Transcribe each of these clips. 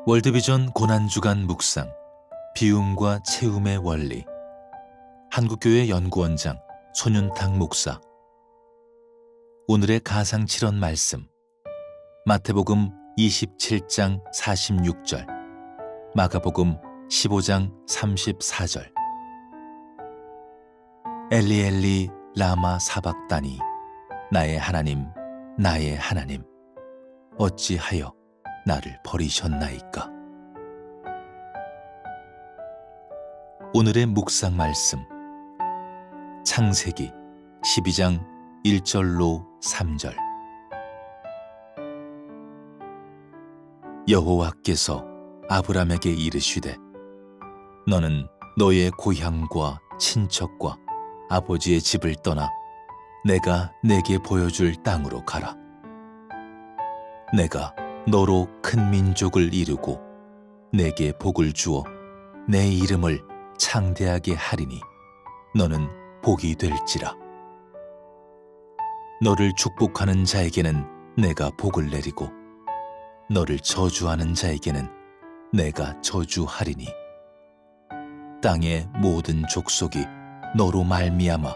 월드비전 고난주간 묵상, 비움과 채움의 원리. 한국교회 연구원장 손윤탁 목사. 오늘의 가상칠언 말씀, 마태복음 27장 46절, 마가복음 15장 34절. 엘리 엘리 라마 사박다니, 나의 하나님, 나의 하나님, 어찌하여 나를 버리셨나이까. 오늘의 묵상 말씀, 창세기 12장 1절로 3절. 여호와께서 아브람에게 이르시되, 너는 너의 고향과 친척과 아버지의 집을 떠나 내가 내게 보여줄 땅으로 가라. 내가 너로 큰 민족을 이루고 내게 복을 주어 내 이름을 창대하게 하리니 너는 복이 될지라. 너를 축복하는 자에게는 내가 복을 내리고 너를 저주하는 자에게는 내가 저주하리니 땅의 모든 족속이 너로 말미암아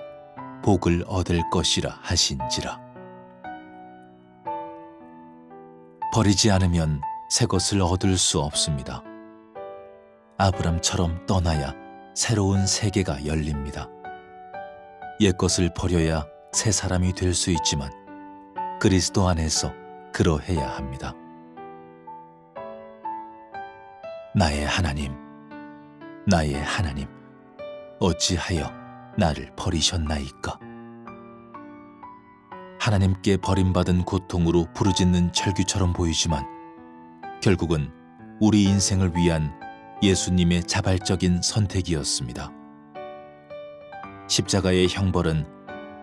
복을 얻을 것이라 하신지라. 버리지 않으면 새 것을 얻을 수 없습니다. 아브람처럼 떠나야 새로운 세계가 열립니다. 옛것을 버려야 새 사람이 될 수 있지만 그리스도 안에서 그러해야 합니다. 나의 하나님, 나의 하나님, 어찌하여 나를 버리셨나이까. 하나님께 버림받은 고통으로 부르짖는 철규처럼 보이지만 결국은 우리 인생을 위한 예수님의 자발적인 선택이었습니다. 십자가의 형벌은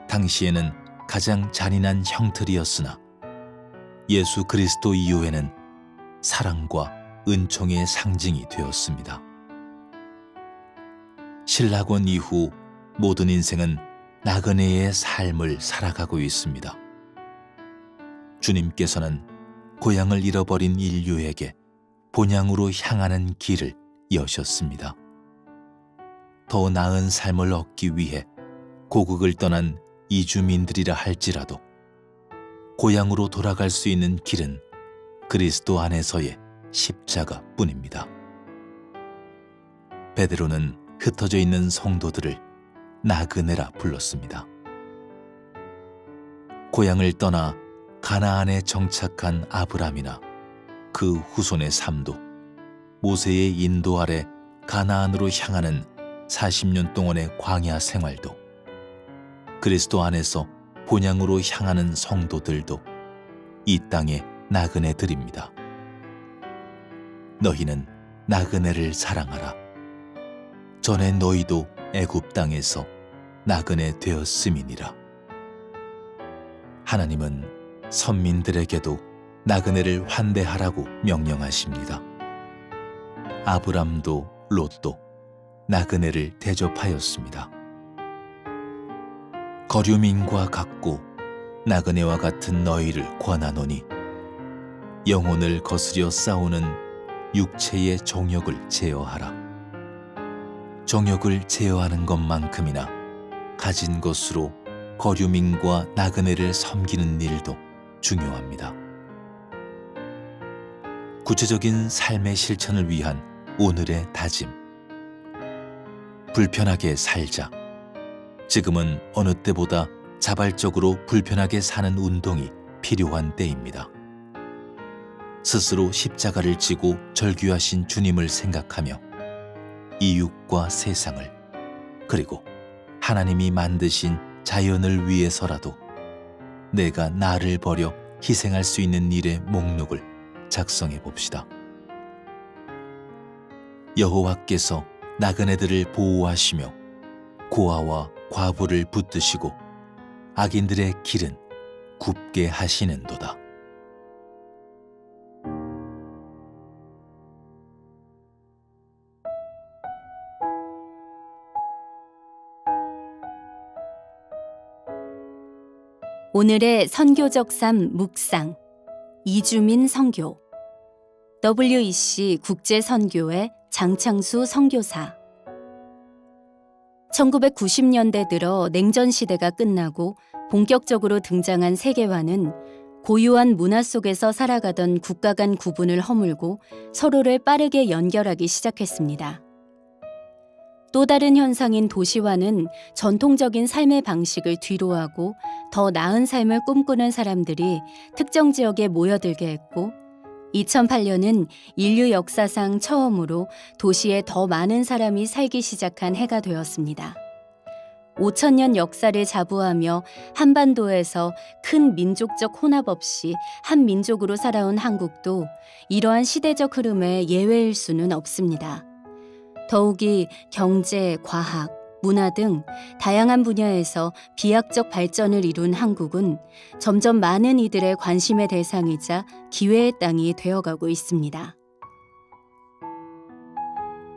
당시에는 가장 잔인한 형틀이었으나 예수 그리스도 이후에는 사랑과 은총의 상징이 되었습니다. 신라권 이후 모든 인생은 나그네의 삶을 살아가고 있습니다. 주님께서는 고향을 잃어버린 인류에게 본향으로 향하는 길을 여셨습니다. 더 나은 삶을 얻기 위해 고국을 떠난 이주민들이라 할지라도 고향으로 돌아갈 수 있는 길은 그리스도 안에서의 십자가뿐입니다. 베드로는 흩어져 있는 성도들을 나그네라 불렀습니다. 고향을 떠나 가나안에 정착한 아브람이나 그 후손의 삶도 모세의 인도 아래 가나안으로 향하는 40년 동안의 광야 생활도 그리스도 안에서 본향으로 향하는 성도들도 이 땅의 나그네들입니다. 너희는 나그네를 사랑하라. 전에 너희도 애굽 땅에서 나그네 되었음이니라. 하나님은 선민들에게도 나그네를 환대하라고 명령하십니다. 아브람도 롯도 나그네를 대접하였습니다. 거류민과 같고 나그네와 같은 너희를 권하노니 영혼을 거스려 싸우는 육체의 정욕을 제어하라. 정욕을 제어하는 것만큼이나 가진 것으로 거류민과 나그네를 섬기는 일도 중요합니다. 구체적인 삶의 실천을 위한 오늘의 다짐. 불편하게 살자. 지금은 어느 때보다 자발적으로 불편하게 사는 운동이 필요한 때입니다. 스스로 십자가를 지고 절규하신 주님을 생각하며 이웃과 세상을, 그리고 하나님이 만드신 자연을 위해서라도 내가 나를 버려 희생할 수 있는 일의 목록을 작성해 봅시다. 여호와께서 나그네들을 보호하시며 고아와 과부를 붙드시고 악인들의 길은 굽게 하시는도다. 오늘의 선교적 삶 묵상, 이주민 선교. WEC 국제선교회 장창수 선교사. 1990년대 들어 냉전 시대가 끝나고 본격적으로 등장한 세계화는 고유한 문화 속에서 살아가던 국가 간 구분을 허물고 서로를 빠르게 연결하기 시작했습니다. 또 다른 현상인 도시화는 전통적인 삶의 방식을 뒤로하고 더 나은 삶을 꿈꾸는 사람들이 특정 지역에 모여들게 했고, 2008년은 인류 역사상 처음으로 도시에 더 많은 사람이 살기 시작한 해가 되었습니다. 5,000년 역사를 자부하며 한반도에서 큰 민족적 혼합 없이 한 민족으로 살아온 한국도 이러한 시대적 흐름의 예외일 수는 없습니다. 더욱이 경제, 과학, 문화 등 다양한 분야에서 비약적 발전을 이룬 한국은 점점 많은 이들의 관심의 대상이자 기회의 땅이 되어가고 있습니다.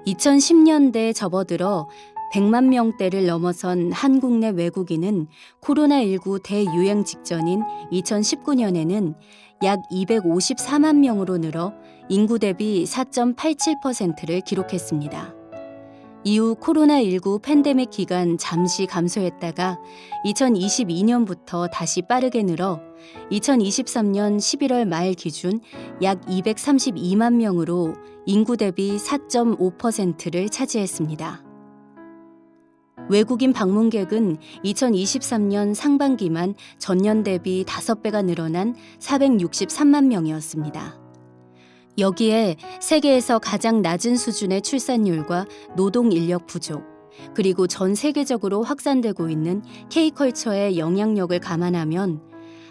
2010년대에 접어들어 100만 명대를 넘어선 한국 내 외국인은 코로나19 대유행 직전인 2019년에는 약 254만 명으로 늘어 인구 대비 4.87%를 기록했습니다. 이후 코로나19 팬데믹 기간 잠시 감소했다가 2022년부터 다시 빠르게 늘어 2023년 11월 말 기준 약 232만 명으로 인구 대비 4.5%를 차지했습니다. 외국인 방문객은 2023년 상반기만 전년 대비 5배가 늘어난 463만 명이었습니다. 여기에 세계에서 가장 낮은 수준의 출산율과 노동 인력 부족, 그리고 전 세계적으로 확산되고 있는 K컬처의 영향력을 감안하면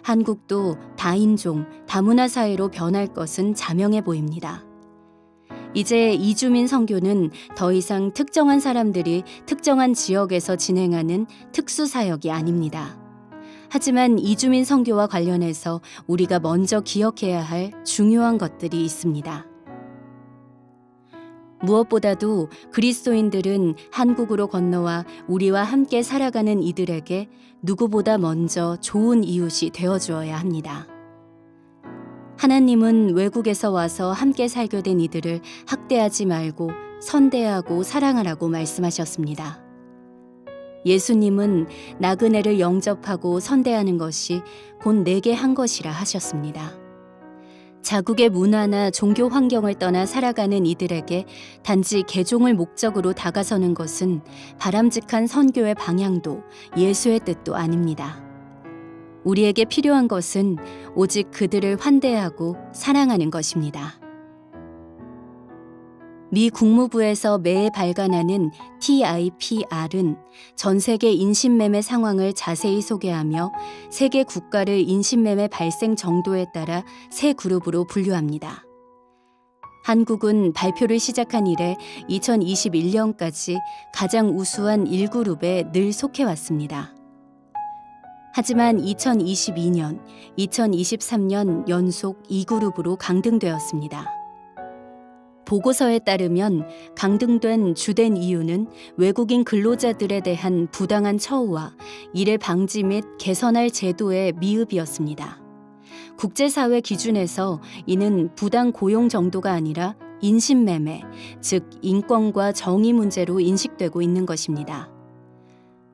한국도 다인종, 다문화 사회로 변할 것은 자명해 보입니다. 이제 이주민 선교는 더 이상 특정한 사람들이 특정한 지역에서 진행하는 특수사역이 아닙니다. 하지만 이주민 선교와 관련해서 우리가 먼저 기억해야 할 중요한 것들이 있습니다. 무엇보다도 그리스도인들은 한국으로 건너와 우리와 함께 살아가는 이들에게 누구보다 먼저 좋은 이웃이 되어주어야 합니다. 하나님은 외국에서 와서 함께 살게 된 이들을 학대하지 말고 선대하고 사랑하라고 말씀하셨습니다. 예수님은 나그네를 영접하고 선대하는 것이 곧 내게 한 것이라 하셨습니다. 자국의 문화나 종교 환경을 떠나 살아가는 이들에게 단지 개종을 목적으로 다가서는 것은 바람직한 선교의 방향도 예수의 뜻도 아닙니다. 우리에게 필요한 것은 오직 그들을 환대하고 사랑하는 것입니다. 미 국무부에서 매해 발간하는 TIPR은 전 세계 인신매매 상황을 자세히 소개하며 세계 국가를 인신매매 발생 정도에 따라 세 그룹으로 분류합니다. 한국은 발표를 시작한 이래 2021년까지 가장 우수한 1그룹에 늘 속해왔습니다. 하지만 2022년, 2023년 연속 2그룹으로 강등되었습니다. 보고서에 따르면 강등된 주된 이유는 외국인 근로자들에 대한 부당한 처우와 이를 방지 및 개선할 제도의 미흡이었습니다. 국제사회 기준에서 이는 부당 고용 정도가 아니라 인신매매, 즉 인권과 정의 문제로 인식되고 있는 것입니다.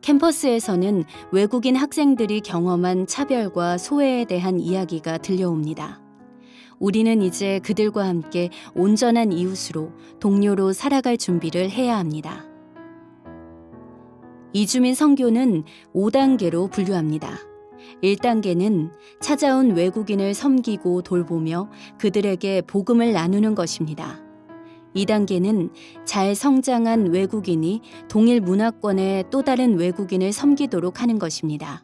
캠퍼스에서는 외국인 학생들이 경험한 차별과 소외에 대한 이야기가 들려옵니다. 우리는 이제 그들과 함께 온전한 이웃으로, 동료로 살아갈 준비를 해야 합니다. 이주민 선교는 5단계로 분류합니다. 1단계는 찾아온 외국인을 섬기고 돌보며 그들에게 복음을 나누는 것입니다. 2단계는 잘 성장한 외국인이 동일 문화권의 또 다른 외국인을 섬기도록 하는 것입니다.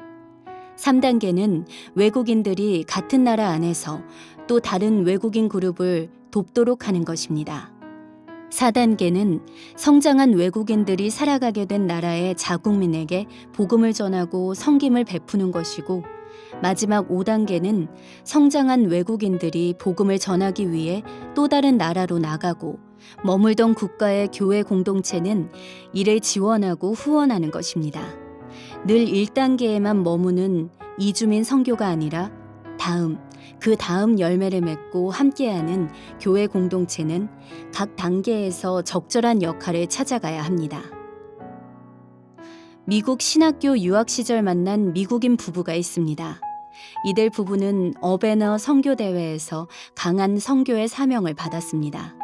3단계는 외국인들이 같은 나라 안에서 또 다른 외국인 그룹을 돕도록 하는 것입니다. 4단계는 성장한 외국인들이 살아가게 된 나라의 자국민에게 복음을 전하고 섬김을 베푸는 것이고, 마지막 5단계는 성장한 외국인들이 복음을 전하기 위해 또 다른 나라로 나가고 머물던 국가의 교회 공동체는 이를 지원하고 후원하는 것입니다. 늘 1단계에만 머무는 이주민 선교가 아니라 다음 그 다음 열매를 맺고 함께하는 교회 공동체는 각 단계에서 적절한 역할을 찾아가야 합니다. 미국 신학교 유학 시절 만난 미국인 부부가 있습니다. 이들 부부는 어베너 선교대회에서 강한 선교의 사명을 받았습니다.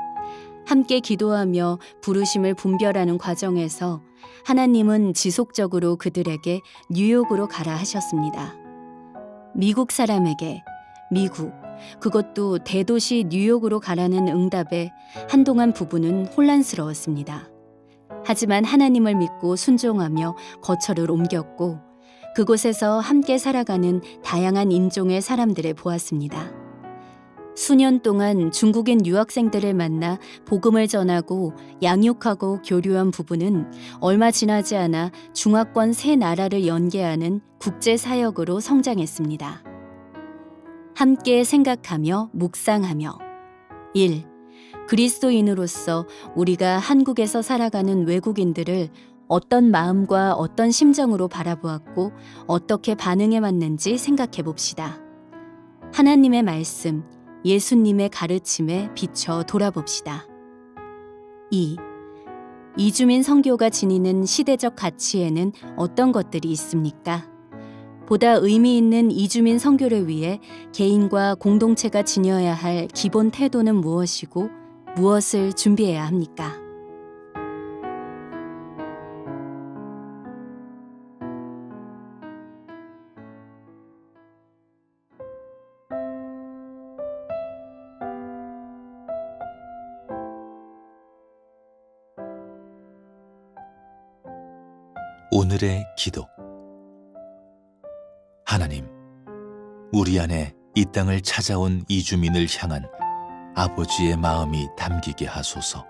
함께 기도하며 부르심을 분별하는 과정에서 하나님은 지속적으로 그들에게 뉴욕으로 가라 하셨습니다. 미국 사람에게 미국, 그것도 대도시 뉴욕으로 가라는 응답에 한동안 부부는 혼란스러웠습니다. 하지만 하나님을 믿고 순종하며 거처를 옮겼고 그곳에서 함께 살아가는 다양한 인종의 사람들을 보았습니다. 수년 동안 중국인 유학생들을 만나 복음을 전하고 양육하고 교류한 부부는 얼마 지나지 않아 중화권 세 나라를 연계하는 국제사역으로 성장했습니다. 함께 생각하며 묵상하며 1. 그리스도인으로서 우리가 한국에서 살아가는 외국인들을 어떤 마음과 어떤 심정으로 바라보았고 어떻게 반응해 왔는지 생각해 봅시다. 하나님의 말씀, 예수님의 가르침에 비춰 돌아봅시다. 2. 이주민 선교가 지니는 시대적 가치에는 어떤 것들이 있습니까? 보다 의미 있는 이주민 선교를 위해 개인과 공동체가 지녀야 할 기본 태도는 무엇이고 무엇을 준비해야 합니까? 오늘의 기도. 하나님, 우리 안에 이 땅을 찾아온 이주민을 향한 아버지의 마음이 담기게 하소서.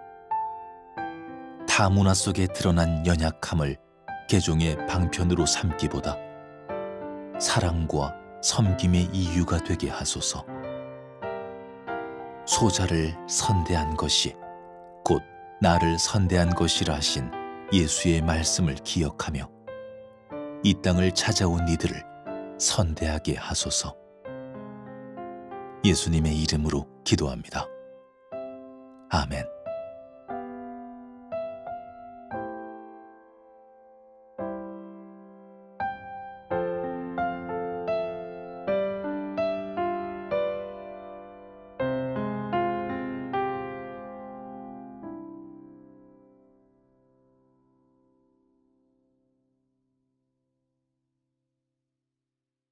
타 문화 속에 드러난 연약함을 개종의 방편으로 삼기보다 사랑과 섬김의 이유가 되게 하소서. 소자를 선대한 것이 곧 나를 선대한 것이라 하신 예수의 말씀을 기억하며 이 땅을 찾아온 이들을 선대하게 하소서. 예수님의 이름으로 기도합니다. 아멘.